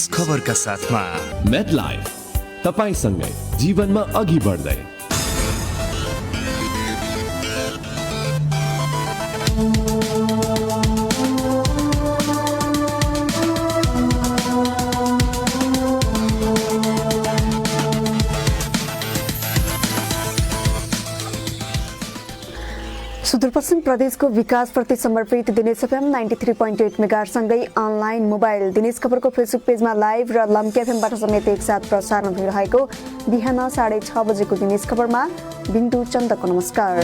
दिनेश खबरका साथमा MedLife तपाईसँगै जीवनमा अघि बढ्दै। सुदूरपश्चिम प्रदेशको विकासप्रति समर्पित दिनेश एफएम 93.8 मेगाहर्जसँगै अनलाइन मोबाइल दिनेश खबरको फेसबुक पेजमा लाइभ र लम्की एफएमबाट समेत एकसाथ प्रसारण भइरहेको बिहान 6:30 बजेको दिनेश खबरमा बिन्दु चन्दको नमस्कार।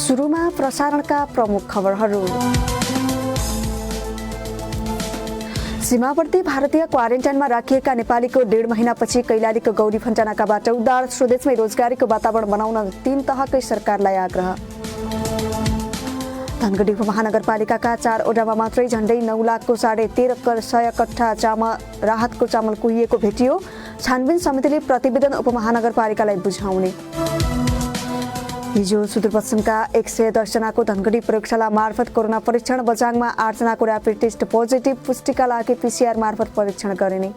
सुरुमा प्रसारणका प्रमुख खबरहरू। सीमावर्ती भारतीय क्वारेन्टाइनमा राखिएका नेपालीको 1.5 महिनापछि कैलालीको गौरी फन्टानाकाबाट उद्धार। स्वदेशमै रोजगारीको वातावरण बनाउन 3 तहकै सरकारलाई आग्रह। धनगढी उपमहानगरपालिकाका 4 वडामा मात्रै झण्डै 9 लाखको 13.5 कट्ठा चामल राहतको चामल कुहिएको भेटियो। छानबिन समितिले प्रतिवेदन उपमहानगरपालिकालाई बुझाउने। हिजो सुदूरपश्चिमका 110 जनाको धनगढी प्रयोगशाला मार्फत कोरोना परीक्षण। बझाङमा 8 जनाको र्यापिड टेस्ट पोजिटिभ। पुष्टिका लागि PCR मार्फत परीक्षण गरिने।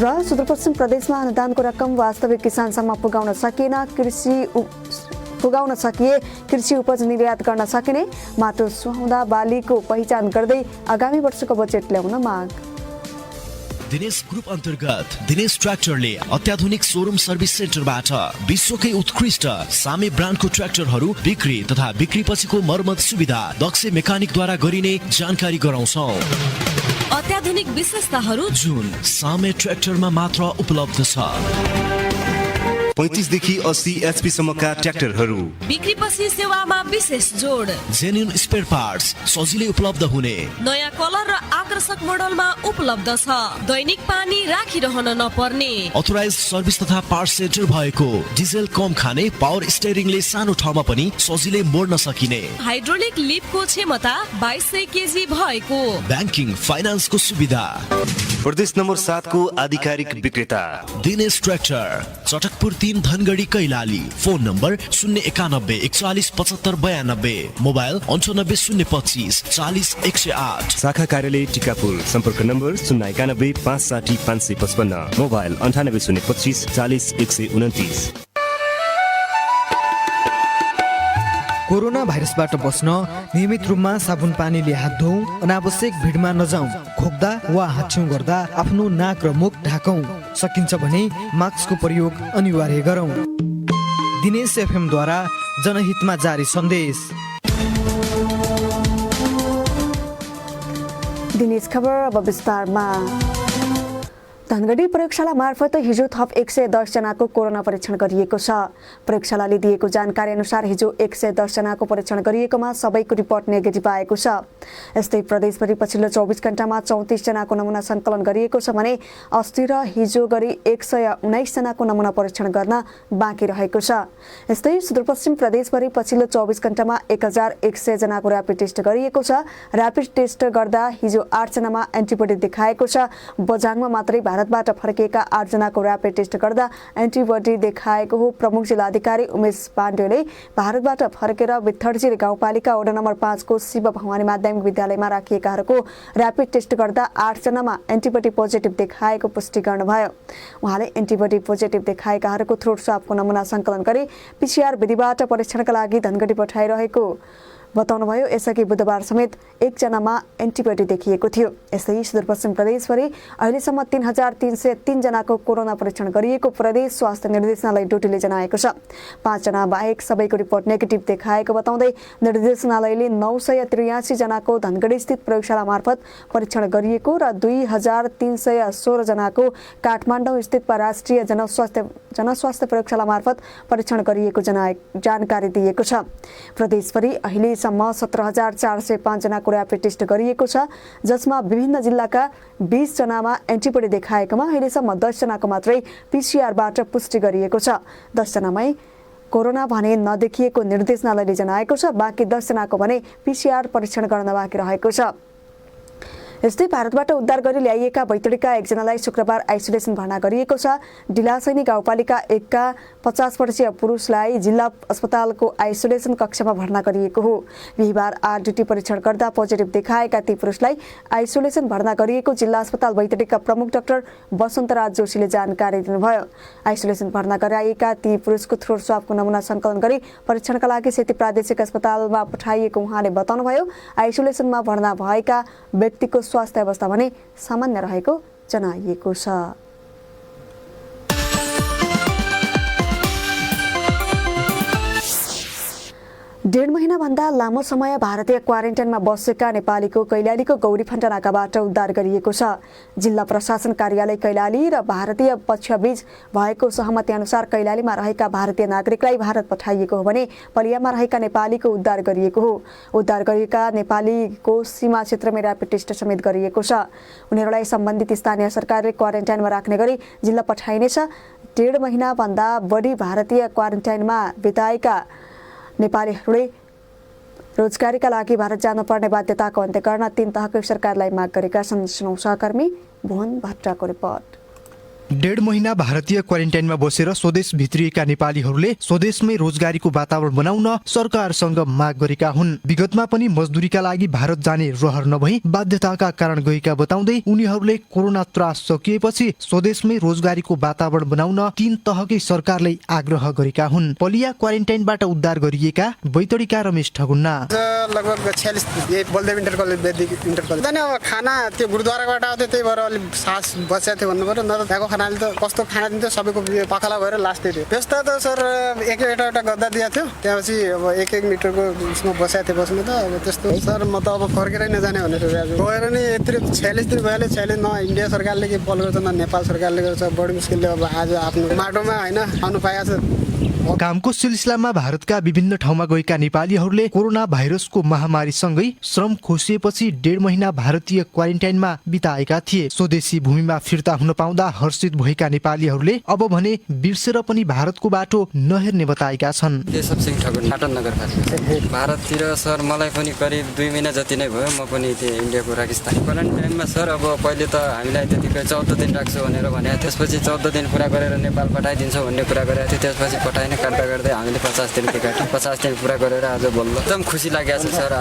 र सुदूरपश्चिम प्रदेशमा अनुदानको रकम वास्तविक किसानसम्म पुगाउन सकिए कृषि उपज निर्यात गर्न सकिने। माटो सुहाउँदा बालीको पहिचान गर्दै आगामी वर्षको बजेट ल्याउन माग। दिनेश ग्रुप अन्तर्गत दिनेश ट्र्याक्टरले अत्याधुनिक शोरूम सर्भिस सेन्टरबाट विश्वकै उत्कृष्ट सामे ब्रान्डको ट्र्याक्टरहरू बिक्री तथा बिक्री पछिको मर्मत सुविधा दक्ष मेकानिकद्वारा गरिने जानकारी गराउँछौं। अत्याधुनिक विशेषताहरू जुन सामे ट्र्याक्टरमा मात्र उपलब्ध छ। 35 देखि 80 HP सम्मका ट्र्याक्टरहरू बिक्री पछि सेवामा विशेष जोड। जेन्युन स्पेयर पार्ट्स सजिलै उपलब्ध हुने। नयाँ कलर र आकर्षक मोडलमा उपलब्ध छ। दैनिक पानी राखिरहन नपर्ने। अथोराइज सर्भिस तथा पार्ट सेन्टर भएको। डिजेल कम खाने पावर स्टेयरिङले सानो ठाउँमा पनि सजिलै मोड्न सकिने। हाइड्रोलिक लिफ्टको क्षमता 2200 केजी भएको। ब्याङ्किङ फाइनान्सको सुविधा। प्रदेश नम्बर 7 को आधिकारिक विक्रेता Dinesh tractor, Chatakpur 3 Dhangadhi Kailali. Phone number 091 41 75 92। Mobile 98 025 40 108। शाखा कार्यालय टिकापुर। सम्पर्क नम्बर 091 560 555। मोबाइल 98 025 40 129। कोरोना भाइरसबाट बस्न नियमित रूपमा साबुन पानीले हात धौँ। अनावश्यक भिडमा नजाउँ। खोक्दा वा हाच्छिउँ गर्दा आफ्नो नाक र मुख ढाकौँ। सकिन्छ भने मास्कको प्रयोग अनिवार्य गरौँ। दिनेश एफएम द्वारा जनहितमा जारी सन्देश। दिनेश खबर अब विस्तारमा। धनगढी प्रयोगशाला मार्फत हिजो थप 110 जनाको कोरोना परीक्षण गरिएको छ। प्रयोगशालाले दिएको जानकारी अनुसार हिजो 110 जनाको परीक्षण गरिएकोमा सबैको रिपोर्ट नेगेटिभ आएको छ। यस्तै प्रदेशभरि पछिल्लो 24 घण्टामा 34 जनाको नमुना सङ्कलन गरिएको छ भने अस्ति र हिजो गरी 119 जनाको नमुना परीक्षण गर्न बाँकी रहेको छ। यस्तै सुदूरपश्चिम प्रदेशभरि पछिल्लो 24 घण्टामा 1100 जनाको र्यापिड टेस्ट गरिएको छ। र्यापिड टेस्ट गर्दा हिजो 8 जनामा एन्टिबडी देखाएको छ। बझाङमा मात्रै भारतबाट फर्किएका 8 जनाको र्यापिड टेस्ट गर्दा एन्टिबडी देखाएको हो। प्रमुख जिल्लाधिकारी उमेश पाण्डेले भारतबाट फर्केर विथर्जी गाउँपालिका वडा नम्बर 5 को शिव भवानी माध्यमिक विद्यालयमा राखिएकाहरूको र्यापिड टेस्ट गर्दा 8 जनामा एन्टिबडी पोजिटिभ देखाएको पुष्टि गर्नुभयो। उहाँले एन्टिबडी पोजिटिभ देखाएकाहरूको थ्रोट स्वाबको नमुना सङ्कलन गरी PCR विधिबाट परीक्षणका लागि धनगढी पठाइरहेको बताउनुभयो। यसअघि बुधबार समेत 1 जनामा एन्टिबडी देखिएको थियो। यस्तै सुदूरपश्चिम प्रदेशभरि अहिलेसम्म 3303 जनाको कोरोना परीक्षण गरिएको प्रदेश स्वास्थ्य निर्देशनालय डोटीले जनाएको छ। 5 जना बाहेक सबैको रिपोर्ट नेगेटिभ देखाएको बताउँदै निर्देशनालयले 983 जनाको धनगढी स्थित प्रयोगशाला मार्फत परीक्षण गरिएको र 2316 जनाको काठमाडौँ स्थित राष्ट्रिय जनस्वास्थ्य प्रयोगशाला मार्फत परीक्षण गरिएको जानकारी दिएको छ। प्रदेशभरि अहिले 17,405 जनाको र्यापिड टेस्ट गरिएको छ, जसमा विभिन्न जिल्लाका 20 जनामा एन्टिबडी देखाएकोमा अहिलेसम्म 10 जनाको मात्रै PCR-बाट पुष्टि गरिएको छ। 10 जनामै कोरोना भने नदेखिएको निर्देशनालयले जनाएको छ। बाँकी 10 जनाको भने PCR परीक्षण गर्न बाँकी रहेको छ। यस्तै भारतबाट उद्धार गरी ल्याइएका बैतडीका एकजनालाई शुक्रबार आइसोलेसन भर्ना गरिएको छ। ढिलासैनी गाउँपालिका 1 का 50 वर्षीय पुरुषलाई जिल्ला अस्पतालको आइसोलेसन कक्षमा भर्ना गरिएको हो। बिहिबार आरडीटी परीक्षण गर्दा पोजिटिभ देखाएका ती पुरुषलाई आइसोलेसन भर्ना गरिएको जिल्ला अस्पताल बैतडीका प्रमुख डाक्टर वसन्तराज जोशीले जानकारी दिनुभयो। आइसोलेसन भर्ना गराइएका ती पुरुषको थ्रोट स्वाबको नमुना सङ्कलन गरी परीक्षणका लागि सेती प्रादेशिक अस्पतालमा पठाइएको उहाँले बताउनुभयो। आइसोलेसनमा भर्ना भएका व्यक्तिको स्वास्थ्य अवस्था भने सामान्य रहेको जनाइएको छ। डेढ महिनाभन्दा लामो समय भारतीय क्वारेन्टाइनमा बसेका नेपालीको कैलालीको गौरीफन्टा नाकाबाट उद्धार गरिएको छ। जिल्ला प्रशासन कार्यालय कैलाली र भारतीय पक्षबीच भएको सहमति अनुसार कैलालीमा रहेका भारतीय नागरिकलाई भारत पठाइएको हो भने पलियामा रहेका नेपालीको उद्धार गरिएको हो। उद्धार गरिएका नेपालीको सीमा क्षेत्रमै र्यापिड टेस्ट समेत गरिएको छ। उनीहरूलाई सम्बन्धित स्थानीय सरकारले क्वारेन्टाइनमा राख्ने गरी जिल्ला पठाइनेछ। डेढ महिनाभन्दा बढी भारतीय क्वारेन्टाइनमा बिताएका नेपालीहरूले रोजगारीका लागि भारत जानुपर्ने बाध्यताको अन्त्य गर्न 3 तहकै सरकारलाई माग गरेका छन्। सहकर्मी भुवन भट्टराको रिपोर्ट। डेढ महिना भारतीय क्वारेन्टाइनमा बसेर स्वदेश भित्रिएका नेपालीहरूले स्वदेशमै रोजगारीको वातावरण बनाउन सरकारसँग माग गरेका हुन्। विगतमा पनि मजदुरीका लागि भारत जाने रहर नभई बाध्यताका कारण गएका बताउँदै उनीहरूले कोरोना त्रास सकिएपछि स्वदेशमै रोजगारीको वातावरण बनाउन 3 तहकै सरकारले आग्रह गरेका हुन्। पलिया क्वारेन्टाइनबाट उद्धार गरिएका बैतडीका रमेश ठगुन्ना लगभग 46 बलदेव इन्टर कलेज वैदिक इन्टर कलेज अब खाना त्यो गुरुद्वाराबाट आउँथ्यो, त्यही भएर अलिक सास बसेको थियो भन्नु पर्यो। न त खानाले त कस्तो खाना दिन्थ्यो, सबैको पखाला भएर लास्ट थियो। व्यस्त त सर एउटा गद्दा दिएको थियो, त्यहाँपछि अब 1 मिटरको उसमा बसेको थियो बस्नु त। अब त्यस्तो सर म त अब फर्केरै नजाने भनेर गएर नि यत्रो 46 दिन भइहाल्यो। 46 न इन्डिया सरकारले के पल गर्छ न नेपाल सरकारले गर्छ। बढी मुस्किलले अब आज आफ्नो माटोमा होइन आउनु पाएको छ। कामको सिलसिलामा भारतका विभिन्न ठाउँमा गएका नेपालीहरूले कोरोना भाइरसको महामारीसँगै श्रम खोसिएपछि 1.5 महिना भारतीय क्वारेन्टाइनमा बिताएका थिए। स्वदेशी भूमिमा फिर्ता हुन पाउँदा हर्षित भएका नेपालीहरूले अब भने बिर्सेर पनि भारतको बाटो नहेर्ने बताएका छन्। केशव सिंह ठकुर पाटन नगरपालिका भारततिर सर मलाई पनि करिब 2 महिना जति नै भयो। म पनि त्यही इन्डियाको राजस्थान क्वारेन्टाइनमा सर अब पहिले त हामीलाई त्यतिकै 14 दिन राख्छु भनेर भने, त्यसपछि 14 दिन पुरा गरेर नेपाल पठाइदिन्छौँ भन्ने कुरा गरेको थियो। त्यसपछि पठाएन, काट्दा गर्दै हामीले 50 दिन काट्यौँ। 50 दिन पुरा गरेर आज बल्ल एकदम खुसी लागेको छ सर।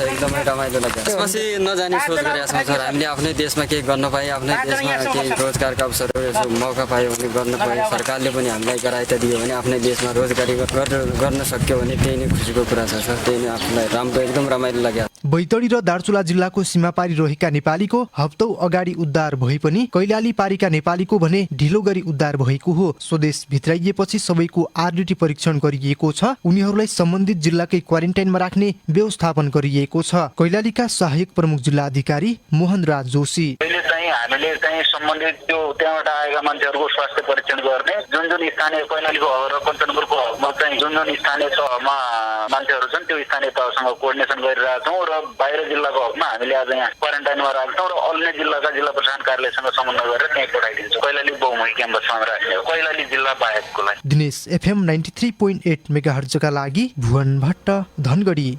एकदमै रमाइलो लाग्यो। त्यसपछि नजाने सोच गरेका छौँ सर। हामीले आफ्नै देशमा केही गर्न पाए, आफ्नै देशमा केही रोजगारका अवसरहरू मौका पायो भने गर्न पायो। सरकारले पनि हामीलाई गरायता दियो भने आफ्नै देशमा रोजगारी गर्न सक्यो भने त्यही नै खुसीको कुरा छ सर। त्यही नै आफूलाई राम्रो एकदम रमाइलो लाग्यो। बैतडी र दार्चुला जिल्लाको सीमापारी रहेका नेपालीको हप्तौं अगाडि उद्धार भए पनि कैलाली पारीका नेपालीको भने ढिलो गरी उद्धार भएको हो। स्वदेश भित्राइएपछि सबैको आरडीटी परीक्षण गरिएको छ। उनीहरूलाई सम्बन्धित जिल्लाकै क्वारेन्टाइनमा राख्ने व्यवस्थापन गरिएको छ। कैलालीका सहायक प्रमुख जिल्ला अधिकारी मोहन राज जोशी हामीले चाहिँ सम्बन्धित त्यो त्यहाँबाट आएका मान्छेहरूको स्वास्थ्य परीक्षण गर्ने जुन स्थानीय कैलालीको हक र कञ्चनपुरको हकमा चाहिँ जुन स्थानीय तहमा मान्छेहरू छन् त्यो स्थानीय तहसँग कोअर्डिनेसन गरिरहेका छौँ र बाहिर जिल्लाको हकमा हामीले आज यहाँ क्वारेन्टाइनमा राख्छौँ र अन्य जिल्लाका जिल्ला प्रशासन कार्यालयसँग समन्वय गरेर त्यहाँ पठाइदिन्छौँ। कैलाली बहुमुखी क्याम्पसमा राख्ने हो, कैलाली जिल्ला बाहेकको लागि। दिनेश FM 93.8 मेगाहर्जका लागि भुवन भट्ट धनगढी।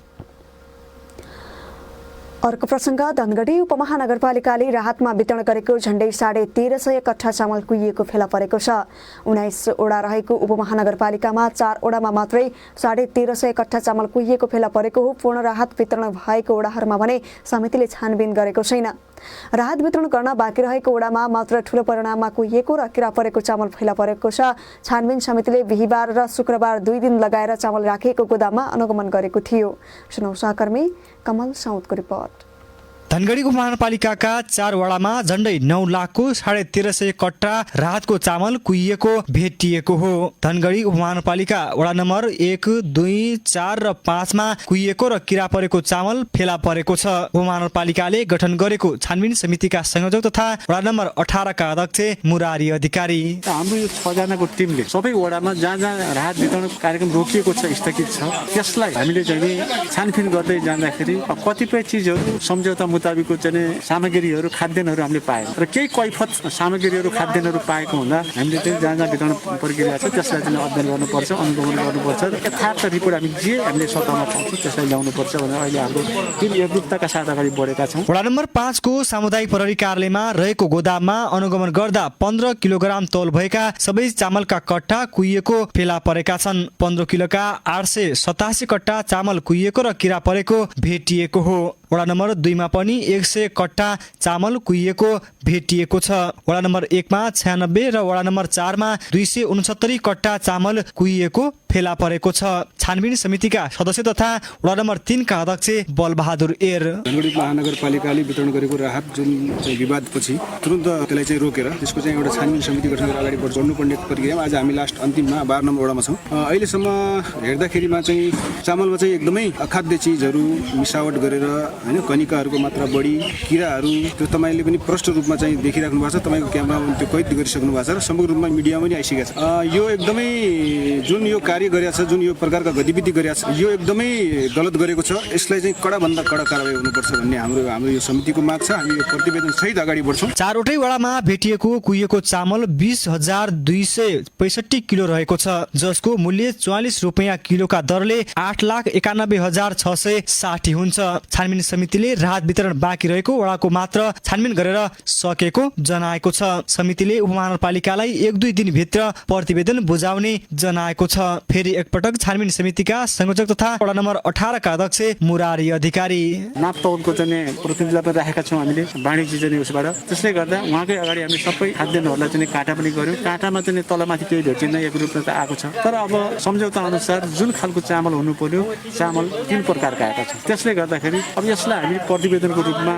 अर्को प्रसङ्ग, धनगढी उपमहानगरपालिकाले राहतमा वितरण गरेको झण्डै 1350 कट्ठा चामल कुहिएको फेला परेको छ। 19 वडा रहेको उपमहानगरपालिकामा 4 वडामा मात्रै 1350 कट्ठा चामल कुहिएको फेला परेको हो। पूर्ण राहत वितरण भएको वडाहरूमा भने समितिले छानबिन गरेको छैन। राहत वितरण गर्न बाँकी रहेको वडामा मात्र ठूलो परिमाणमा कुहिएको र किरा परेको चामल फेला परेको छ। छानबिन समितिले बिहिबार र शुक्रबार 2 दिन लगाएर चामल राखिएको गोदाममा अनुगमन गरेको थियो। सुनौ सहकर्मी कमल साउदको रिपोर्ट। धनगढी उपमहानगरपालिकाका 4 वडामा झण्डै 9 लाखको 1350 कट्टा राहतको चामल कुहिएको भेटिएको हो। धनगढी उपमहानगरपालिका वडा नम्बर 1, 2, 4 र 5 मा कुहिएको र किरा परेको चामल फेला परेको छ। उपमहानगरपालिकाले गठन गरेको छानबिन समितिका संयोजक तथा वडा नम्बर 18 का अध्यक्ष मुरारी अधिकारी हाम्रो यो 6 जनाको टिमले सबै वडामा जहाँ जहाँ राहत वितरण कार्यक्रम रोकिएको छ, स्थगित छ, त्यसलाई हामीले चाहिँ छानबिन गर्दै जाँदाखेरि कतिपय चिजहरू सम्झौता मुताबिकको चाहिँ सामग्रीहरू खाद्यान्नहरू हामीले पायौँ र केही कैफत सामग्रीहरू खाद्यान्नहरू पाएको हुँदा हामीले चाहिँ जहाँ जहाँ वितरण प्रक्रिया छ त्यसलाई चाहिँ अध्ययन गर्नुपर्छ, अनुगमन गर्नुपर्छ र यथार्थ रिपोर्ट हामीले सत्तामा पाउँछौँ त्यसलाई ल्याउनुपर्छ भनेर अहिले हाम्रो टिम एकरूपताका साथ अगाडि बढेका छौँ। वडा नम्बर 5 को सामुदायिक प्रहरी कार्यालयमा रहेको गोदाममा अनुगमन गर्दा 15 किलोग्राम तौल भएका सबै चामलका कट्टा कुहिएको फेला परेका छन्। 15 किलोका 887 कट्टा चामल कुहिएको र किरा परेको भेटिएको हो। वडा नम्बर 2 मा पनि 100 कट्टा चामल कुहिएको भेटिएको छ। वडा नम्बर 1 मा 96 र वडा नम्बर 4 मा 269 कट्टा चामल कुहिएको फेला परेको छ। छानबिन समितिका सदस्य तथा वडा नम्बर 3 का अध्यक्ष बलबहादुर एर धनगढी महानगरपालिकाले वितरण गरेको राहत जुन चाहिँ विवादपछि तुरुन्त त्यसलाई चाहिँ रोकेर त्यसको चाहिँ एउटा छानबिन समिति गठन गरेर अगाडि बढ्नुपर्ने प्रक्रियामा आज हामी लास्ट अन्तिममा 12 नम्बर वडामा छौँ। अहिलेसम्म हेर्दाखेरिमा चाहिँ चामलमा चाहिँ एकदमै अखाद्य चिजहरू मिसावट गरेर हैन कनिकाहरूको मात्रा बढी, किराहरू त्यो तपाईँले पनि प्रष्ट रूपमा चाहिँ देखिराख्नु भएको छ। तपाईँको क्यामेरामा त्यो कैद गरिसक्नु भएको छ र समग्र रूपमा मिडियामा पनि आइसकेको छ। यो एकदमै जुन यो कार्य गरेको छ, जुन यो प्रकारका गतिविधि गरेको छ, यो एकदमै गलत गरेको छ। यसलाई चाहिँ कडाभन्दा कडा कारबाही हुनुपर्छ भन्ने हाम्रो यो समितिको माग छ। हामी यो प्रतिवेदन सहित अगाडि बढ्छौँ। चारवटै वडामा भेटिएको कुहिएको चामल 20,265 किलो रहेको छ, जसको मूल्य 44 रुपैयाँ किलोका दरले 8,91,660 हुन्छ। छानबिन समितिले राहत वितरण बाँकी रहेको वडाको मात्र छानबिन गरेर सकेको जनाएको छ। समितिले उपमहानगरपालिकालाई 1-2 दिनभित्र प्रतिवेदन बुझाउने जनाएको छ। फेरि एकपटक छानबिन समितिका संयोजक तथा वडा नम्बर 18 का अध्यक्ष मुरारी अधिकारी नापतौलको चाहिँ प्रतिनिधिलाई पनि राखेका छौँ हामीले वाणिज्य चाहिँ उसबाट। त्यसले गर्दा उहाँकै अगाडि हामी सबै खाद्यान्नहरूलाई चाहिँ काटा पनि गर्यौँ। काटामा चाहिँ तलमाथि केही भेटिन्न, एक रूपमा त आएको छ। तर अब सम्झौता अनुसार जुन खालको चामल हुनु पर्यो चामल 3 प्रकारका आएका छन्। त्यसले गर्दाखेरि अब यसलाई हामी प्रतिवेदनको रूपमा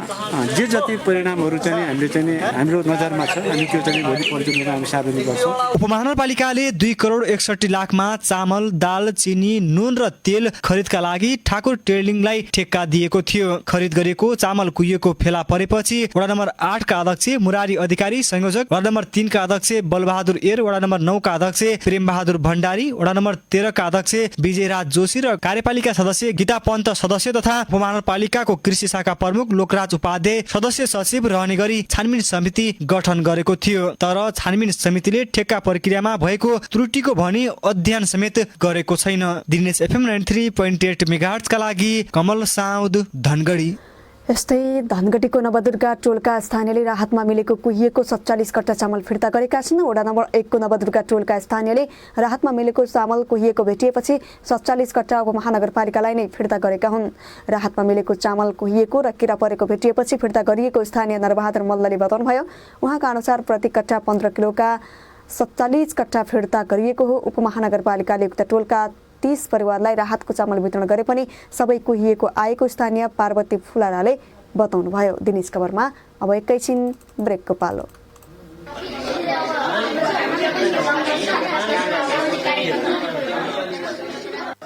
जे जति परिणामहरू चाहिँ हामीले चाहिँ हाम्रो नजरमा छ हामी त्यो चाहिँ भोलि प्रतिवेदनमा हामी सार्वजनिक गर्छौँ। उपमहानगरपालिकाले 2 करोड 61 लाखमा चामल, दाल, चिनी, नुन र तेल खरिदका लागि ठाकुर ट्रेडिङलाई ठेक्का दिएको थियो। खरिद गरेको चामल कुहिएको फेला परेपछि वडा नम्बर 8 का अध्यक्ष मुरारी अधिकारी, संयोजक वडा नम्बर 3 का अध्यक्ष बलबहादुर एर, वडा नम्बर 9 का अध्यक्ष प्रेमबहादुर भण्डारी, वडा नम्बर 13 का अध्यक्ष विजयराज जोशी र कार्यपालिका सदस्य गीता पन्त सदस्य तथा उपमहानगरपालिकाको कृषि शाखा प्रमुख लोकराज उपाध्याय सदस्य सचिव रहने गरी छानबिन समिति गठन गरेको थियो। तर छानबिन समितिले ठेक्का प्रक्रियामा भएको त्रुटिको भनी अध्ययन समेत गरेको छैन। दिनेश FM 93.8 मेगाहर्ट्ज का लागि कमल साउद, धनगढी। यस्तै धनगढीको नवदुर्गा टोलका स्थानीयले राहतमा मिलेको कुहिएको 47 कट्टा चामल फिर्ता गरेका छन्। वडा नम्बर 1 को नवदुर्गा टोलका स्थानीयले राहतमा मिलेको चामल कुहिएको भेटिएपछि 47 कट्टा उपमहानगरपालिकालाई नै फिर्ता गरेका हुन्। राहतमा मिलेको चामल कुहिएको र किरा परेको भेटिएपछि फिर्ता गरिएको स्थानीय नरबहादुर मल्लले बताउनुभयो। उहाँका अनुसार प्रति कट्टा 15 किलोका 47 कट्टा फिर्ता गरिएको हो। उपमहानगरपालिकाले उक्त टोलका 30 परिवारलाई राहतको चामल वितरण गरे पनि सबै कुहिएको आएको स्थानीय पार्वती फुलाराले बताउनुभयो। दिनेश खबरमा अब एकैछिन ब्रेकको पालो।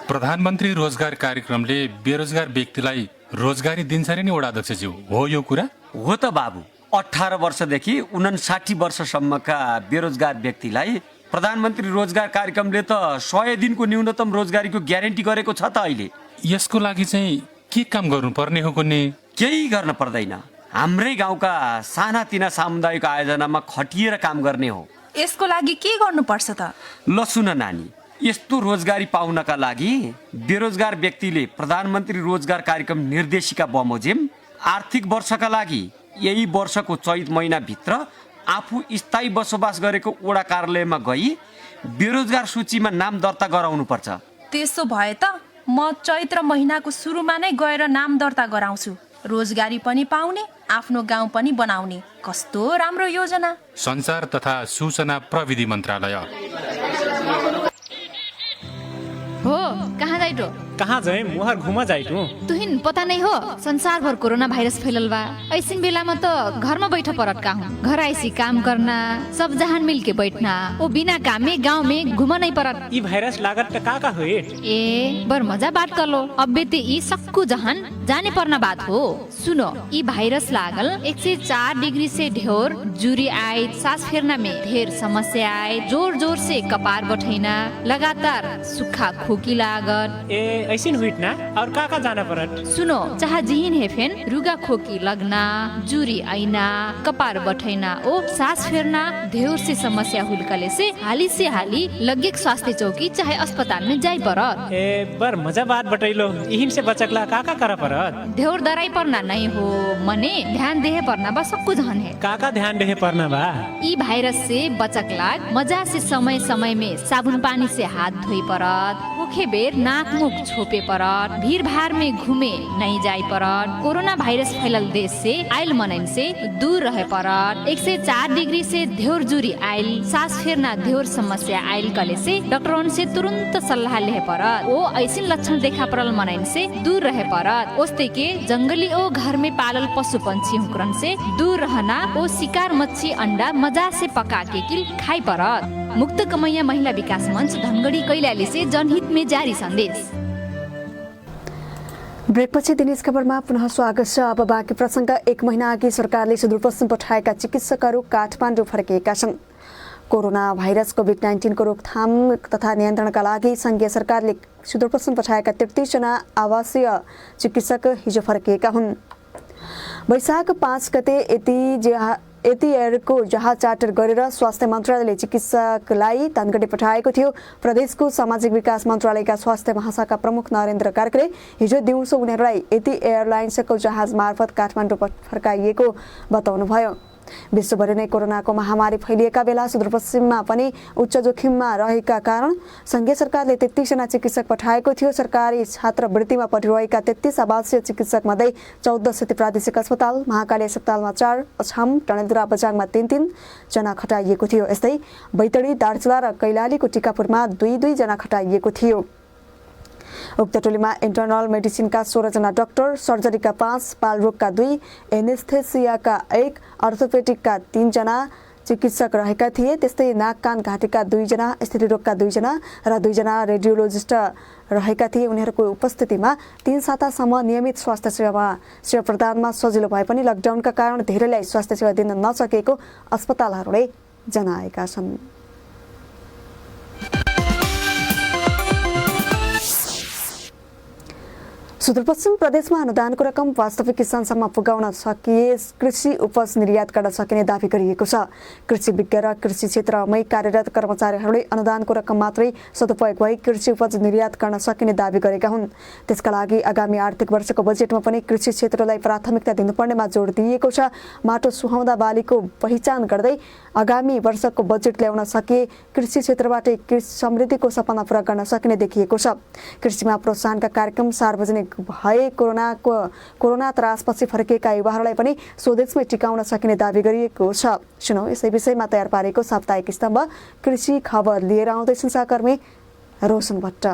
प्रधानमन्त्री रोजगार कार्यक्रमले बेरोजगार व्यक्तिलाई रोजगारी दिन्छ नि वडा अध्यक्षज्यू, हो यो कुरा? हो त बाबु। 18 वर्षदेखि 59 वर्षसम्मका बेरोजगार व्यक्तिलाई प्रधानमन्त्री रोजगार कार्यक्रमले त 100 दिनको न्यूनतम रोजगारीको ग्यारेन्टी गरेको छ त। अहिले यसको लागि चाहिँ के काम गर्नुपर्ने हो कुनै? केही गर्न पर्दैन। हाम्रै गाउँका सानातिना सामुदायिक आयोजनामा खटिएर काम गर्ने हो। यसको लागि के गर्नुपर्छ त? ल सुन नानी, यस्तो रोजगारी पाउनका लागि बेरोजगार व्यक्तिले प्रधानमन्त्री रोजगार कार्यक्रम निर्देशिका बमोजिम आर्थिक वर्षका लागि यही वर्षको चैत महिनाभित्र आफू स्थायी बसोबास गरेको वडा कार्यालयमा गई बेरोजगार सूचीमा नाम दर्ता गराउनु पर्छ। त्यसो भए त म चैत्र महिनाको सुरुमा नै गएर नाम दर्ता गराउँछु। रोजगारी पनि पाउने, आफ्नो गाउँ पनि बनाउने। कस्तो राम्रो योजना। सञ्चार तथा सूचना प्रविधि मन्त्रालय। हो कहाँ जाइटो? कहाँ जाए मुहार घुमा जाइटो? तुहिन पता नहीं हो संसार भर कोरोना भाइरस फैलल बा। ऐसिन बेला में तो घर में बैठ पड़त का हूँ। घर ऐसी काम करना, सब जहान मिल के बैठना, वो बिना काम में गाँव में घुमा नहीं पड़त। ये वायरस लागत का हुए? ए बर मजा बात कर लो। अब बेते ये सक्कू जहान जाने परना बात हो। सुनो, ये वायरस लागल 104 डिग्री से ढेर जुरी आए, सांस फेरना में ढेर समस्या आए, जोर जोर से कपार बठैना, लगातार सुखा खोकी लागत, ए ऐसिन हुइट ना और का जाना परत सुनो चाहे जिहिन हेफेन रुगा खोकी लगना जुरी आइना कपार बठैना ओ सास फेर्ना धेउर से समस्या हुलकले से हाली लगे स्वास्थ्य चौकी चाहे अस्पताल में जाई परत ए बर मजा बात बटैलो इहिन से बचकला का करा परत धेउर दराई परना नहीं हो मने ध्यान देहे परना बा सब कुछ हन है का ध्यान देहे परना बा ई भाइरस से बचकला मजा से समय में साबुन पानी से हाथ धोई परत मुखे बेर नाक मुख छोपे परत भीड़ भाड़ में घूमे नहीं जाई परत कोरोना भाइरस फैलल देश से आयल मनैन से दूर रहे परत 104 डिग्री से धेउर जुरी आयल सांस फेर्ना धेउर समस्या आयल कले से डॉक्टरों से तुरंत सल्लाह लेहे परत ओ ऐसिन लक्षण देखा परल मनैन से दूर रहे परत ओस्ते के जंगली ओ घर में पालल पशु पंछी हुक्रन से दूर रहना ओ शिकार मच्छी अंडा मजा से पका के किल खाई परत मुक्त कमैया महिला विकास मंच धनगढ़ी कैलाली से जनहित में जारी सन्देश। ब्रेकपछि दिनेश खबरमा पुनः स्वागत छ। अब बाँकी प्रसङ्ग। 1 महिना अघि सरकारले सुदूरपश्चिम पठाएका चिकित्सकहरू काठमाडौँ फर्किएका छन्। कोरोना भाइरस कोभिड-19 को रोकथाम तथा नियन्त्रणका लागि संघीय सरकारले सुदूरपश्चिम पठाएका 33 जना आवासीय चिकित्सक हिजो फर्किएका हुन्। वैशाख 5 गते यति एयरको जहाज चार्टर गरेर स्वास्थ्य मन्त्रालयले चिकित्सकलाई धनगढी पठाएको थियो। प्रदेशको सामाजिक विकास मन्त्रालयका स्वास्थ्य महाशाखा प्रमुख नरेन्द्र कार्कीले हिजो दिउँसो उनीहरूलाई यति एयरलाइन्सको जहाज मार्फत काठमाडौँ फर्काइएको बताउनुभयो। विश्वभरि नै कोरोनाको महामारी फैलिएका बेला सुदूरपश्चिममा पनि उच्च जोखिममा रहेका कारण संघीय सरकारले 33 जना चिकित्सक पठाएको थियो। सरकारी छात्रवृत्तिमा पढिरहेका 33 आवासीय चिकित्सक मध्ये 14 स्थित प्रादेशिक अस्पताल महाकाली अस्पतालमा 4, अछाम डडेलधुरा बजाङमा 3 जना खटाइएको थियो। यस्तै बैतडी दार्चुला र कैलालीको टिकापुरमा 2 जना खटाइएको थियो। उक्त टोलीमा इन्टर्नल मेडिसिनका 16 जना डाक्टर, सर्जरीका 5, बालरोगका 2, एनेस्थेसियाका 1, अर्थोपेडिकका 3 जना चिकित्सक रहेका थिए। त्यस्तै नाक कान घाँटीका 2 जना, स्थिति रोगका 2 जना र 2 जना रेडियोलोजिस्ट रहेका थिए। उनीहरूको उपस्थितिमा 3 सातासम्म नियमित स्वास्थ्य सेवा प्रदानमा सजिलो भए पनि लकडाउनका कारण धेरैलाई स्वास्थ्य सेवा दिन नसकेको अस्पतालहरूले जनाएका छन्। सुदूरपश्चिम प्रदेशमा अनुदानको रकम वास्तविक किसानसम्म पुगाउन सकिए कृषि उपज निर्यात गर्न सकिने दावी गरिएको छ। कृषि विज्ञ र कृषि क्षेत्रमै कार्यरत कर्मचारीहरूले अनुदानको रकम मात्रै सदुपयोग भई कृषि उपज निर्यात गर्न सकिने दावी गरेका हुन्। त्यसका लागि आगामी आर्थिक वर्षको बजेटमा पनि कृषि क्षेत्रलाई प्राथमिकता दिनुपर्नेमा जोड दिइएको छ। माटो सुहाउँदा बालीको पहिचान गर्दै आगामी वर्षको बजेट ल्याउन सके कृषि क्षेत्रबाटै कृषि समृद्धिको सपना पूरा गर्न सकिने देखिएको छ। कृषिमा प्रोत्साहनका कार्यक्रम सार्वजनिक भए कोरोना त्रासपछि फर्किएका युवाहरूलाई पनि स्वदेशमै टिकाउन सकिने दावी गरिएको छ। सुनौ यसै विषयमा तयार पारेको साप्ताहिक स्तम्भ कृषि खबर लिएर आउँदैछन् सहकर्मी रोशन भट्ट।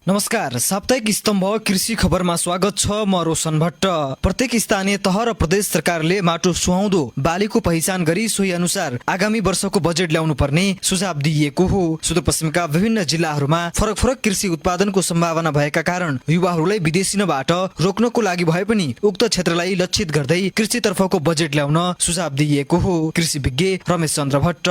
नमस्कार, साप्ताहिक स्तम्भ कृषि खबरमा स्वागत छ। म रोशन भट्ट। प्रत्येक स्थानीय तह र प्रदेश सरकारले माटो सुहाउँदो बालीको पहिचान गरी सोही अनुसार आगामी वर्षको बजेट ल्याउनु पर्ने सुझाव दिइएको हो। सुदूरपश्चिमका विभिन्न जिल्लाहरूमा फरक फरक कृषि उत्पादनको सम्भावना भएका कारण युवाहरूलाई विदेशिनबाट रोक्नको लागि भए पनि उक्त क्षेत्रलाई लक्षित गर्दै कृषितर्फको बजेट ल्याउन सुझाव दिइएको हो। कृषि विज्ञ रमेश चन्द्र भट्ट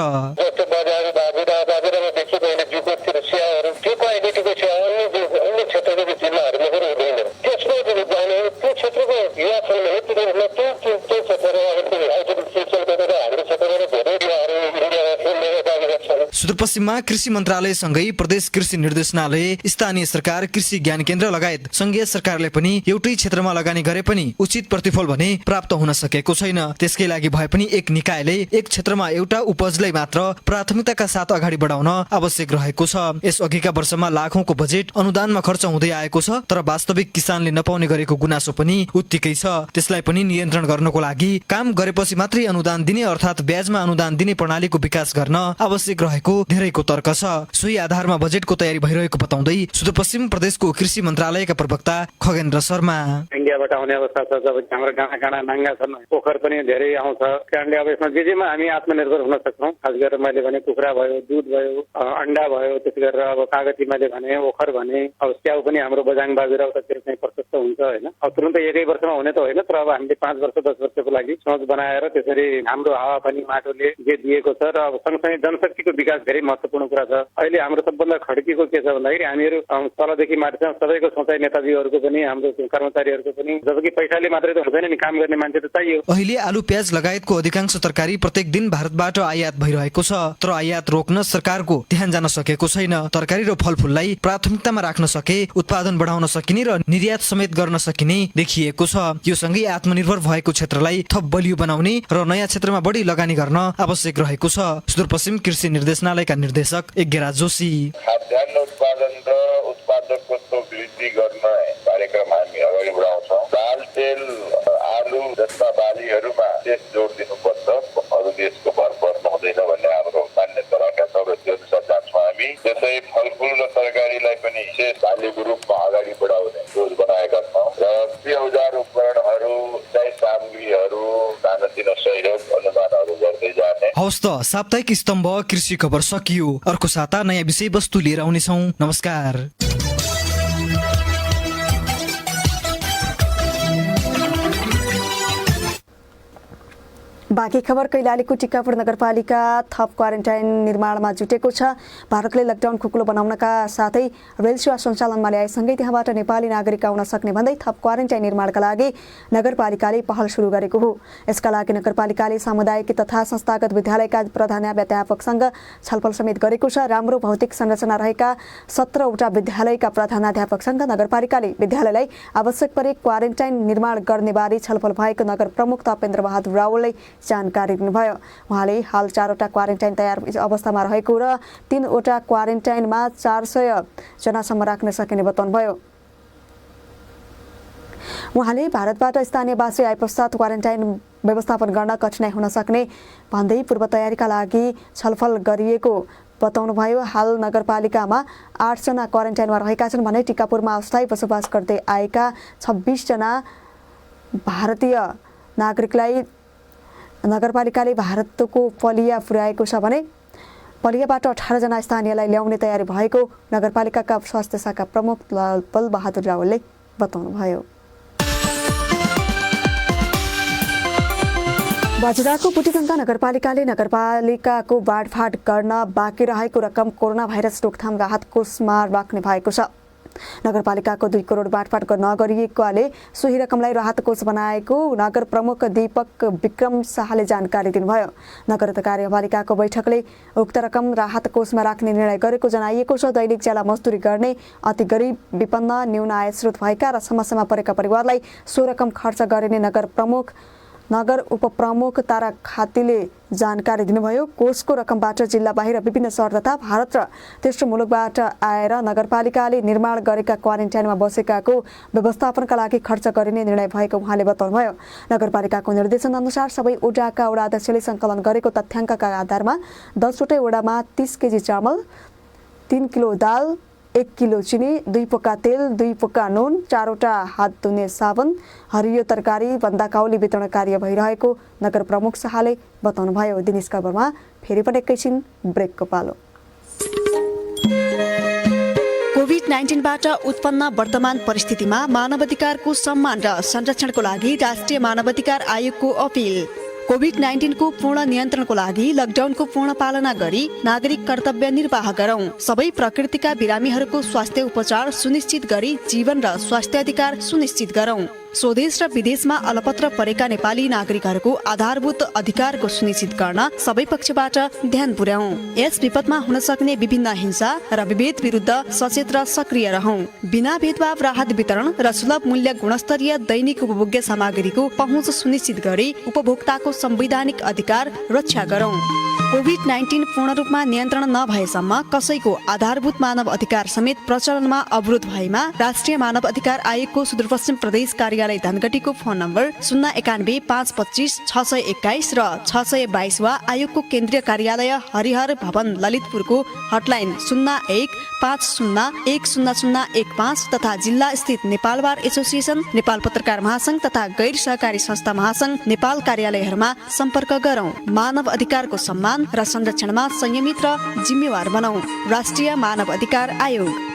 सुदूरपश्चिममा कृषि मन्त्रालयसँगै प्रदेश कृषि निर्देशनालय, स्थानीय सरकार, कृषि ज्ञान केन्द्र लगायत संघीय सरकारले पनि एउटै क्षेत्रमा लगानी गरे पनि उचित प्रतिफल भने प्राप्त हुन सकेको छैन। त्यसकै लागि भए पनि एक निकायले एक क्षेत्रमा एउटा उपजलाई मात्र प्राथमिकताका साथ अगाडि बढाउन आवश्यक रहेको छ। यस अघिका वर्षमा लाखौंको बजेट अनुदानमा खर्च हुँदै आएको छ, तर वास्तविक किसानले नपाउने गरेको गुनासो पनि उत्तिकै छ। त्यसलाई पनि नियन्त्रण गर्नको लागि काम गरेपछि मात्रै अनुदान दिने अर्थात् ब्याजमा अनुदान दिने प्रणालीको विकास गर्न आवश्यक रहेको धेरैको तर्क छ। सोही आधारमा बजेटको तयारी भइरहेको बताउँदै सुदूरपश्चिम प्रदेशको कृषि मन्त्रालयका प्रवक्ता खगेन्द्र शर्मा इन्डियाबाट आउने अवस्था छ, जब हाम्रो गाँडा नाङ्गा छन्, पोखर पनि धेरै आउँछ। कारणले अब यसमा जेमा हामी आत्मनिर्भर हुन सक्छौँ। खास गरेर मैले भने कुखुरा भयो, दुध भयो, अन्डा भयो, त्यसै गरेर अब कागती मैले भने, ओखर भने, अब स्याउ पनि हाम्रो बजाङ बाजुरा उतातिर चाहिँ प्रशस्त हुन्छ होइन। अब तुरुन्तै एकै वर्षमा हुने त होइन, तर अब हामीले 5 वर्ष 10 वर्षको लागि सोच बनाएर त्यसरी हाम्रो हावापानी माटोले जे दिएको छ र अब सँगसँगै जनशक्तिको विकास धेरै महत्त्वपूर्ण कुरा छ। अहिले हाम्रो सबभन्दा खड्कीको के छ भन्दाखेरि हामीहरू तलदेखि माथिसम्म सबैको सोचाइ नेताजीहरूको पनि हाम्रो कर्मचारीहरूको पनि, जबकि पैसाले मात्रै त हुँदैन नि, काम गर्ने मान्छे त चाहियो। अहिले आलु प्याज लगायतको अधिकांश तरकारी प्रत्येक दिन भारतबाट आयात भइरहेको छ, तर आयात रोक्न सरकारको ध्यान जान सकेको छैन। तरकारी र फलफुललाई प्राथमिकतामा राख्न सके उत्पादन बढाउन सकिने र निर्यात समेत गर्न सकिने देखिएको छ। यो सँगै आत्मनिर्भर भएको क्षेत्रलाई थप बलियो बनाउने र नयाँ क्षेत्रमा बढी लगानी गर्न आवश्यक रहेको छ। सुदूरपश्चिम कृषि निर्देशनालयका निर्देशक यज्ञराज जोशी खाद्यान्न उत्पादन र उत्पादकत्व वृद्धि गर्न कार्यक्रम हामी अगाडि बढाउँछौँ। दाल, तेल, आलु जस्ता बालीहरूमा विशेष जोड दिनुपर्छ, अरू देशको भर पर्नु हुँदैन भन्ने हाम्रो मान्यता राखेका छौँ र त्यो अनुसार जान्छौँ हामी। त्यसै फलफुल र तरकारीलाई पनि विशेष बालीको रूपमा अगाडि बढाउने सोच बनाएका छौँ र कृषि औजार उपकरणहरू, सिँचाइ सामग्रीहरू, सानोतिनो सहयोग अनुदानहरू गर्दै जाने। हवस् त, साप्ताहिक स्तम्भ कृषि खबर सकियो। अर्को साता नयाँ विषयवस्तु लिएर आउनेछौँ। नमस्कार। बाँकी खबर कैलालीको टिकापुर नगरपालिका थप क्वारेन्टाइन निर्माणमा जुटेको छ। भारतले लकडाउन खुकुलो बनाउनका साथै रेल सेवा सञ्चालनमा ल्याएसँगै त्यहाँबाट नेपाली नागरिक आउन सक्ने भन्दै थप क्वारेन्टाइन निर्माणका लागि नगरपालिकाले पहल सुरु गरेको हो। यसका लागि नगरपालिकाले सामुदायिक तथा संस्थागत विद्यालयका प्रधानाध्यापकसँग छलफल समेत गरेको छ। राम्रो भौतिक संरचना रहेका 17वटा विद्यालयका प्रधानाध्यापकसँग नगरपालिकाले विद्यालयलाई आवश्यक परे क्वारेन्टाइन निर्माण गर्ने बारे छलफल भएको नगर प्रमुख तपेन्द्र बहादुर रावलले जानकारी दिनुभयो। उहाँले हाल 4वटा क्वारेन्टाइन तयार अवस्थामा रहेको र 3वटा क्वारेन्टाइनमा 400 जनासम्म राख्न सकिने बताउनुभयो। उहाँले भारतबाट स्थानीयवासी आएपश्चात क्वारेन्टाइन व्यवस्थापन गर्न कठिनाइ हुन सक्ने भन्दै पूर्व तयारीका लागि छलफल गरिएको बताउनुभयो। हाल नगरपालिकामा 8 जना क्वारेन्टाइनमा रहेका छन् भने टिकापुरमा अस्थायी बसोबास गर्दै आएका 26 जना भारतीय नागरिकलाई नगरपालिकाले भारतको पलिया पुर्याएको छ भने पलियाबाट 18 जना स्थानीयलाई ल्याउने तयारी भएको नगरपालिकाका स्वास्थ्य शाखा प्रमुख बल बहादुर रावलले बताउनुभयो। बजुराको बुटीगङ्गा नगरपालिकाले नगरपालिकाको बाँडफाँड गर्न बाँकी रहेको रकम कोरोना भाइरस रोकथाम राहत कोषमा राख्ने भएको छ। नगरपालिकाको 2 करोड बाँडफाँड नगरिएकाले सोही रकमलाई राहत कोष बनाएको नगर प्रमुख दीपक विक्रम शाहले जानकारी दिनुभयो। नगर कार्यपालिकाको बैठकले उक्त रकम राहत कोषमा राख्ने निर्णय गरेको जनाइएको छ। दैनिक ज्याला मजदुरी गर्ने, अति गरिब, विपन्न, न्यून आय स्रोत भएका र समस्यामा परेका परिवारलाई सो रकम खर्च गरिने नगर उपप्रमुख तारा खातीले जानकारी दिनुभयो। कोषको रकमबाट जिल्ला बाहिर विभिन्न शहर तथा भारत र तेस्रो मुलुकबाट आएर नगरपालिकाले निर्माण गरेका क्वारेन्टाइनमा बसेकाको व्यवस्थापनका लागि खर्च गरिने निर्णय भएको उहाँले बताउनुभयो। नगरपालिकाको निर्देशन अनुसार सबै वडाका वडाध्यक्षले सङ्कलन गरेको तथ्याङ्कका आधारमा 10वटै वडामा 30 केजी चामल, 3 किलो दाल, 1 किलो चिनी, 2 पोका तेल, 2 पोका नुन, 4वटा हात धुने साबुन, हरियो तरकारी, बन्दाकाउली वितरण कार्य भइरहेको नगर प्रमुख शाहले बताउनुभयो। दिनेश खबरमा फेरि पनि एकैछिन ब्रेकको पालो। कोभिड-19बाट उत्पन्न वर्तमान परिस्थितिमा मानवाधिकारको सम्मान र संरक्षणको लागि राष्ट्रिय मानवाधिकार आयोगको अपिल। कोभिड-19 को पूर्ण नियन्त्रणको लागि लकडाउनको पूर्ण पालना गरी नागरिक कर्तव्य निर्वाह गरौं। सबै प्रकृतिका बिरामीहरूको स्वास्थ्य उपचार सुनिश्चित गरी जीवन र स्वास्थ्य अधिकार सुनिश्चित गरौं। स्वदेश र विदेशमा अलपत्र परेका नेपाली नागरिकहरूको आधारभूत अधिकारको सुनिश्चित गर्न सबै पक्षबाट ध्यान पुर्याउँ। यस विपदमा हुन सक्ने विभिन्न हिंसा र विभेद विरुद्ध सचेत र सक्रिय रहौं। बिना भेदभाव राहत वितरण र सुलभ मूल्य गुणस्तरीय दैनिक उपभोग्य सामग्रीको पहुँच सुनिश्चित गरी उपभोक्ताको संवैधानिक अधिकार रक्षा गरौं। कोभिड-19 पूर्ण रूपमा नियन्त्रण नभएसम्म कसैको आधारभूत मानव अधिकार समेत प्रचलनमा अवरोध भएमा राष्ट्रिय मानव अधिकार आयोगको सुदूरपश्चिम प्रदेश कार्यालय धनगढीको फोन नम्बर 091 525 621 र 622 वा आयोगको केन्द्रीय कार्यालय हरिहर भवन ललितपुरको हटलाइन 01 50 10015 तथा जिल्ला स्थित नेपाल बार एसोसिएसन, नेपाल पत्रकार महासंघ तथा गैर सहकारी संस्था महासंघ नेपाल कार्यालयहरूमा सम्पर्क गरौं। मानव अधिकारको सम्मान र संरक्षणमा संयमित र जिम्मेवार बनाऊ। राष्ट्रिय मानव अधिकार आयोग।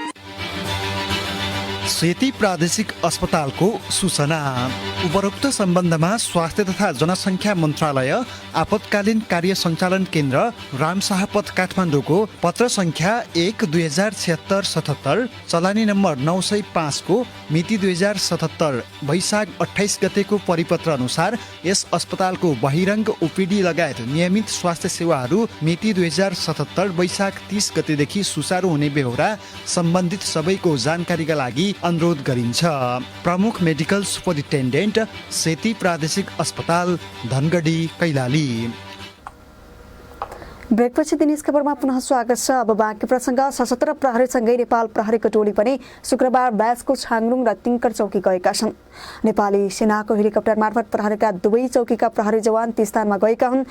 सेती प्रादेशिक अस्पतालको सूचना। उपरोक्त सम्बन्धमा स्वास्थ्य तथा जनसङ्ख्या मन्त्रालय आपतकालीन कार्य सञ्चालन केन्द्र रामशाहपथ काठमाडौँको पत्र सङ्ख्या 1/2076-77 चलानी नम्बर 905 को मिति 2077 वैशाख 28 गतेको परिपत्र अनुसार यस अस्पतालको बहिरङ्ग ओपिडी लगायत नियमित स्वास्थ्य सेवाहरू मिति 2077 वैशाख 30 गतेदेखि सुचारू हुने बेहोरा सम्बन्धित सबैको जानकारीका लागि अनुरोध गरिन्छ। प्रमुख मेडिकल सुपरिन्टेन्डेन्ट सेती प्रादेशिक अस्पताल धनगढी कैलाली। ब्रेकपछि दिनेश खबरमा पुनः स्वागत छ। अब बाँकी प्रसङ्ग। सशस्त्र प्रहरीसँगै नेपाल प्रहरीको टोली पनि शुक्रबार ब्यासको छाङरुङ र तिङ्कर चौकी गएका छन्। नेपाली सेनाको हेलिकप्टर मार्फत प्रहरीका दुवै चौकीका प्रहरी जवान ती स्थानमा गएका हुन्।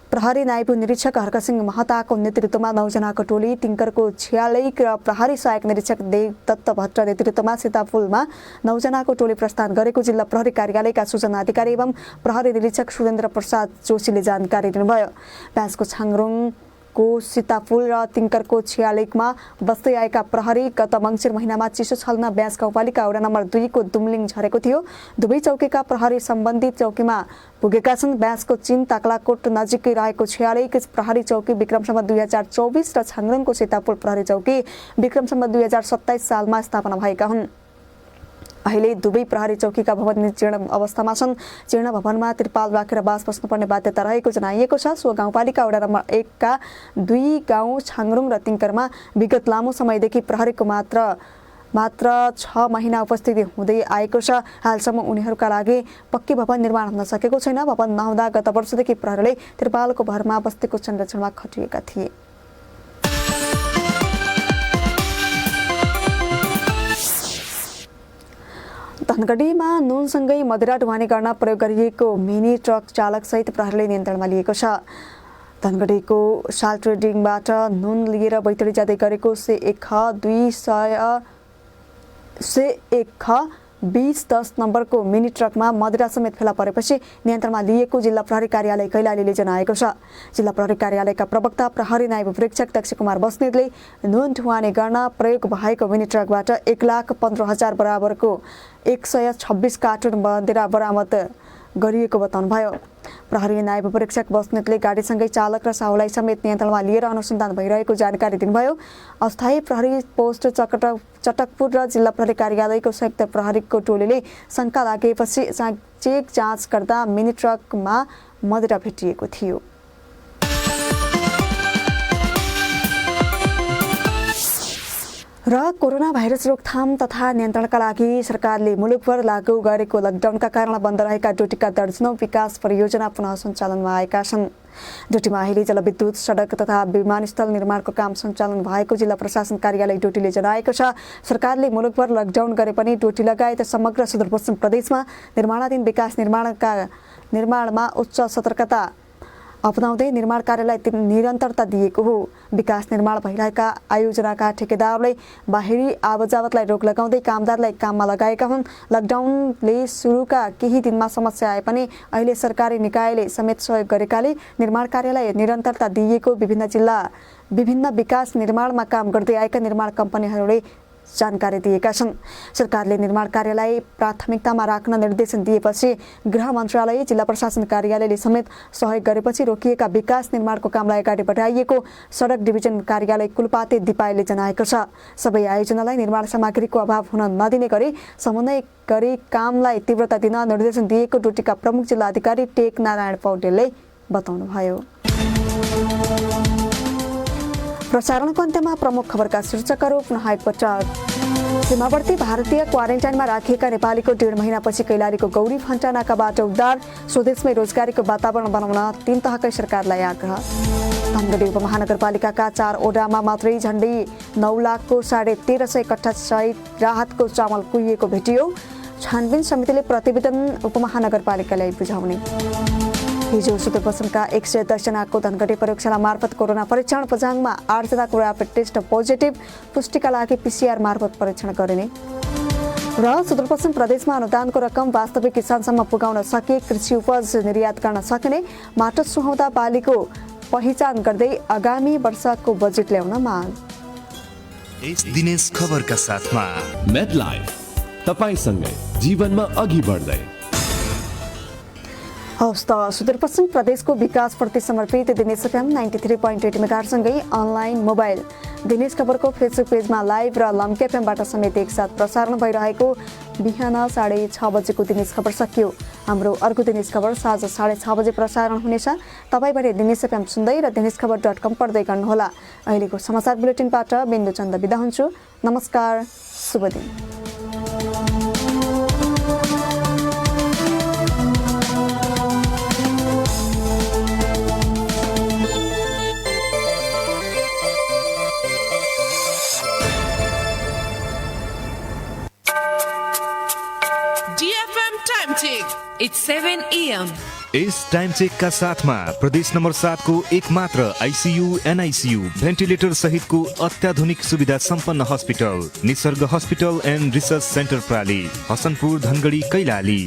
प्रहरी नायब निरीक्षक हर्कसिंह महताको नेतृत्वमा 9 जनाको टोली तिङ्करको छियालैक र प्रहरी सहायक निरीक्षक देवदत्त भट्ट नेतृत्वमा सीतापुलमा 9 जनाको टोली प्रस्थान गरेको जिल्ला प्रहरी कार्यालयका सूचना अधिकारी एवं प्रहरी निरीक्षक सुरेन्द्र प्रसाद जोशीले जानकारी दिनुभयो। ब्यासको छाङरुङको सीतापुल र तिङ्करको छियालेकमा बस्दै आएका प्रहरी गत मङ्सिर महिनामा चिसो छल्न ब्यास गाउँपालिका वडा नम्बर 2 को दुम्लिङ झरेको थियो। दुवै चौकीका प्रहरी सम्बन्धित चौकीमा पुगेका छन्। ब्यासको चिन ताक्लाकोट नजिकै रहेको छियालेक प्रहरी चौकी विक्रमसम्म 2024 र छाङरुङको सीतापुल प्रहरी चौकी विक्रमसम्म 2027 सालमा स्थापना भएका हुन्। अहिले दुवै प्रहरी चौकीका भवन जीर्ण अवस्थामा छन्। जीर्ण भवनमा त्रिपाल राखेर बास बस्नुपर्ने बाध्यता रहेको जनाइएको छ। सो गाउँपालिका वडा नम्बर 1 का 2 गाउँ छाङरुङ र तिङ्करमा विगत लामो समयदेखि प्रहरीको मात्र 6 महिना उपस्थिति हुँदै आएको छ। हालसम्म उनीहरूका लागि पक्की भवन निर्माण हुन सकेको छैन। भवन नहुँदा गत वर्षदेखि प्रहरीले त्रिपालको भरमा बस्तीको संरक्षणमा खटिएका थिए। धनगढीमा नुनसँगै मदिरा ढुवानी गर्न प्रयोग गरिएको मिनी ट्रक चालकसहित प्रहरीले नियन्त्रणमा लिएको छ। धनगढीको साल ट्रेडिङबाट नुन लिएर बैतडी जाँदै गरेको C1 2010 नम्बरको मिनी ट्रकमा मदिरा समेत फेला परेपछि नियन्त्रणमा लिएको जिल्ला प्रहरी कार्यालय कैलालीले जनाएको छ। जिल्ला प्रहरी कार्यालयका प्रवक्ता प्रहरी नायब प्रेक्षक दक्ष कुमार बस्नेतले नुन ढुवानी गर्न प्रयोग भएको मिनी ट्रकबाट 1,15,000 बराबरको 126 कार्टुन मदिरा बरामद गरिएको बताउनुभयो। प्रहरी नायब परीक्षक बस्नेतले गाडीसँगै चालक र साहुलाई समेत नियन्त्रणमा लिएर अनुसन्धान भइरहेको जानकारी दिनुभयो। अस्थायी प्रहरी पोस्ट चटकपुर र जिल्ला प्रहरी कार्यालयको संयुक्त प्रहरीको टोलीले शङ्का लागेपछि चेक जाँच गर्दा मिनी ट्रकमा मदिरा भेटिएको थियो। र कोरोना भाइरस रोकथाम तथा नियन्त्रणका लागि सरकारले मुलुकभर लागू गरेको लकडाउनका कारण बन्द रहेका डोटीका दर्जनौं विकास परियोजना पुनः सञ्चालनमा आएका छन्। डोटीमा अहिले जलविद्युत, सडक तथा विमानस्थल निर्माणको काम सञ्चालन भएको जिल्ला प्रशासन कार्यालय डोटीले जनाएको छ। सरकारले मुलुकभर लकडाउन गरे पनि डोटी लगायत समग्र सुदूरपश्चिम प्रदेशमा निर्माणाधीन विकास निर्माणमा उच्च सतर्कता अपनाउँदै निर्माण कार्यलाई निरन्तरता दिएको हो। विकास निर्माण भइरहेका आयोजनाका ठेकेदारले बाहिरी आवजावतलाई रोक लगाउँदै कामदारलाई काममा लगाएका हुन्। लकडाउनले सुरुका केही दिनमा समस्या आए पनि अहिले सरकारी निकायले समेत सहयोग गरेकाले निर्माण कार्यलाई निरन्तरता दिइएको विभिन्न विकास निर्माणमा काम गर्दै आएका निर्माण कम्पनीहरूले जानकारी दिएका छन्। सरकारले निर्माण कार्यलाई प्राथमिकतामा राख्न निर्देशन दिएपछि गृह मन्त्रालय, जिल्ला प्रशासन कार्यालयले समेत सहयोग गरेपछि रोकिएका विकास निर्माणको कामलाई अगाडि बढाइएको सडक डिभिजन कार्यालय कुलपाते दिपायले जनाएको छ। सबै आयोजनालाई निर्माण सामग्रीको अभाव हुन नदिने गरी समन्वय गरी कामलाई तीव्रता दिन निर्देशन दिएको डोटीका प्रमुख जिल्ला अधिकारी टेक नारायण पौडेलले बताउनुभयो। प्रसारणको अन्त्यमा प्रमुख खबरका शीर्षकहरू पुनः एकपटक। सीमावर्ती भारतीय क्वारेन्टाइनमा राखिएका नेपालीको 1.5 महिनापछि कैलालीको गौरी फन्टा नाकाबाट उद्धार। स्वदेशमै रोजगारीको वातावरण बनाउन 3 तहकै सरकारलाई आग्रह। धनगढी उपमहानगरपालिकाका 4 ओडामा मात्रै झण्डै 9 लाखको 1350 कट्ठा सहित राहतको चामल कुहिएको भेटियो। छानबिन समितिले प्रतिवेदन उपमहानगरपालिकालाई बुझाउने। हिजो सुदूरपश्चिमका 110 जनाको धनगढी प्रयोगशाला मार्फत कोरोना परीक्षण। पजाङमा 8 जनाको ऱ्यापिड टेस्ट पोजिटिभ। पुष्टिका लागि PCR मार्फत परीक्षण गरिने। र सुदूरपश्चिम प्रदेशमा अनुदानको रकम वास्तविक किसानसम्म पुगाउन सके कृषि उपज निर्यात गर्न सक्ने। माटो सुहाउँदा बालीको पहिचान गर्दै आगामी वर्षको बजेट ल्याउन माग। दिनेश खबरका साथमा MedLife तपाईसँगै जीवनमा अघि बढ्दै। हवस् त सुदूरपश्चिम प्रदेशको विकासप्रति समर्पित दिनेश FM 93.8 मेगाहर्जसँगै अनलाइन मोबाइल दिनेश खबरको फेसबुक पेजमा लाइभ र लम्के एफएमबाट समेत एकसाथ प्रसारण भइरहेको बिहान 6:30 बजेको दिनेश खबर सकियो। हाम्रो अर्को दिनेश खबर साँझ 6:30 बजे प्रसारण हुनेछ। तपाईँ भने दिनेश FM सुन्दै र दिनेशखबर.com पढ्दै गर्नुहोला। अहिलेको समाचार बुलेटिनबाट बिन्दु चन्द बिदा हुन्छु। नमस्कार, शुभ दिन। It's 7 AM. Is time check का साथमा प्रदेश नम्बर 7 को एक मात्र ICU NICU भेन्टिलेटर सहितको अत्याधुनिक सुविधा सम्पन्न hospital Nisarga hospital and research centre प्राली, हसनपुर, धनगढी, कैलाली।